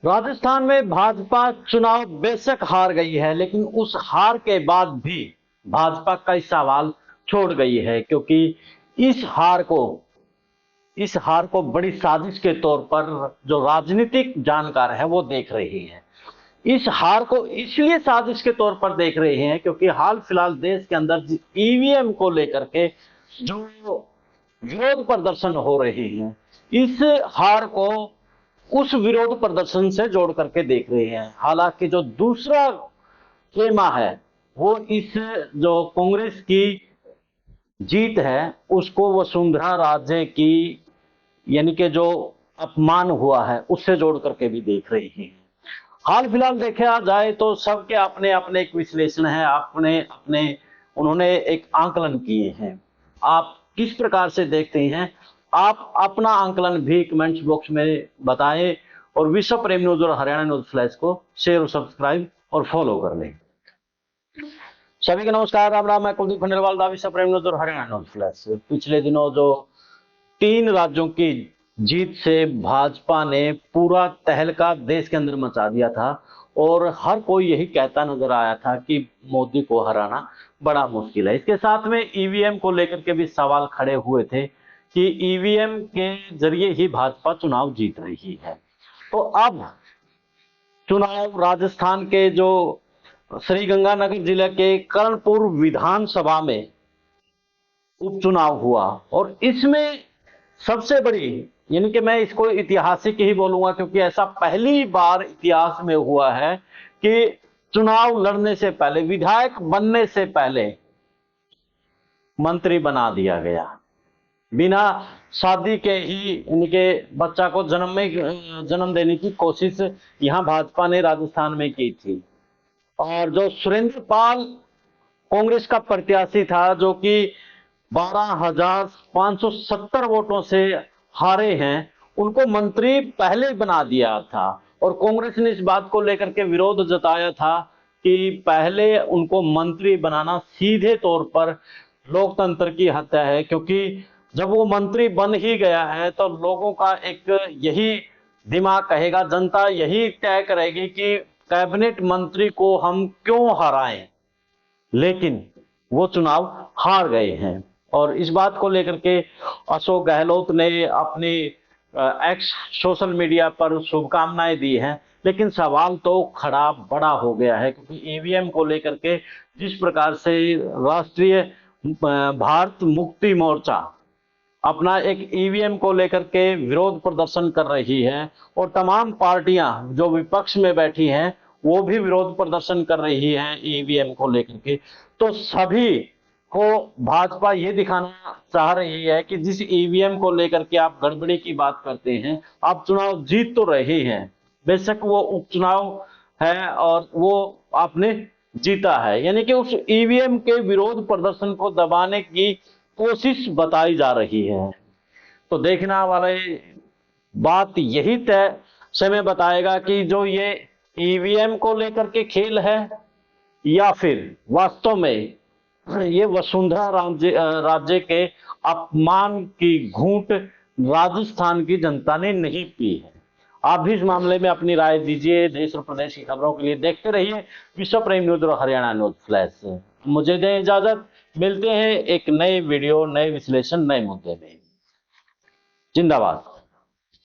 राजस्थान में भाजपा चुनाव बेशक हार गई है, लेकिन उस हार के बाद भी भाजपा कई सवाल छोड़ गई है, क्योंकि इस हार को बड़ी साजिश के तौर पर जो राजनीतिक जानकार है वो देख रही है। इस हार को इसलिए साजिश के तौर पर देख रहे हैं क्योंकि हाल फिलहाल देश के अंदर ईवीएम को लेकर के जो विरोध प्रदर्शन हो रहे हैं, इस हार को उस विरोध प्रदर्शन से जोड़ करके देख रहे हैं। हालांकि जो दूसरा खेमा है वो इस जो कांग्रेस की जीत है उसको वसुंधरा राजे की यानी कि जो अपमान हुआ है उससे जोड़ करके भी देख रहे हैं। हाल फिलहाल देखा जाए तो सबके अपने अपने एक विश्लेषण है, अपने अपने उन्होंने एक आंकलन किए हैं। आप किस प्रकार से देखते हैं, आप अपना आंकलन भी कमेंट्स बॉक्स में बताएं और विश्व प्रेम न्यूज और हरियाणा न्यूज फ्लैश को शेयर और सब्सक्राइब और फॉलो कर लें। सभी को नमस्कार, राम राम। मैं कुलदीप खंडेलवाल, विश्व प्रेम न्यूज और हरियाणा न्यूज फ्लैश। पिछले दिनों जो 3 राज्यों की जीत से भाजपा ने पूरा तहलका देश के अंदर मचा दिया था और हर कोई यही कहता नजर आया था कि मोदी को हराना बड़ा मुश्किल है। इसके साथ में ईवीएम को लेकर के भी सवाल खड़े हुए थे कि ईवीएम के जरिए ही भाजपा चुनाव जीत रही है। तो अब चुनाव राजस्थान के जो श्रीगंगानगर जिले के कर्णपुर विधानसभा में उपचुनाव हुआ और इसमें सबसे बड़ी यानी कि मैं इसको ऐतिहासिक ही बोलूंगा क्योंकि ऐसा पहली बार इतिहास में हुआ है कि चुनाव लड़ने से पहले, विधायक बनने से पहले मंत्री बना दिया गया। बिना शादी के ही इनके बच्चा को जन्म देने की कोशिश यहां भाजपा ने राजस्थान में की थी। और जो सुरेंद्र पाल कांग्रेस का प्रत्याशी था जो कि 12,570 वोटों से हारे हैं, उनको मंत्री पहले बना दिया था और कांग्रेस ने इस बात को लेकर के विरोध जताया था कि पहले उनको मंत्री बनाना सीधे तौर पर लोकतंत्र की हत्या है, क्योंकि जब वो मंत्री बन ही गया है तो लोगों का एक यही दिमाग कहेगा, जनता यही तय करेगी कि कैबिनेट मंत्री को हम क्यों हराएं। लेकिन वो चुनाव हार गए हैं और इस बात को लेकर के अशोक गहलोत ने अपनी एक्स सोशल मीडिया पर शुभकामनाएं दी हैं। लेकिन सवाल तो खड़ा बड़ा हो गया है क्योंकि ईवीएम को लेकर के जिस प्रकार से राष्ट्रीय भारत मुक्ति मोर्चा अपना एक ईवीएम को लेकर के विरोध प्रदर्शन कर रही है और तमाम पार्टियां जो विपक्ष में बैठी हैं वो भी विरोध प्रदर्शन कर रही हैं ईवीएम को लेकर के, तो सभी को भाजपा ये दिखाना चाह रही है कि जिस ईवीएम को लेकर के आप गड़बड़ी की बात करते हैं, आप चुनाव जीत तो रहे हैं, बेशक वो उपचुनाव है और वो आपने जीता है, यानी कि उस ईवीएम के विरोध प्रदर्शन को दबाने की कोशिश बताई जा रही है। तो देखने वाले बात यही तय समय बताएगा कि जो ये ईवीएम को लेकर के खेल है या फिर वास्तव में ये वसुंधरा राज्य के अपमान की घूंट राजस्थान की जनता ने नहीं पी है। आप भी इस मामले में अपनी राय दीजिए। देश और प्रदेश की खबरों के लिए देखते रहिए विश्व प्रेम न्यूज और हरियाणा न्यूज फ्लैश। मुझे दें इजाजत, मिलते हैं एक नए वीडियो, नए विश्लेषण, नए मुद्दे में। जिंदाबाद।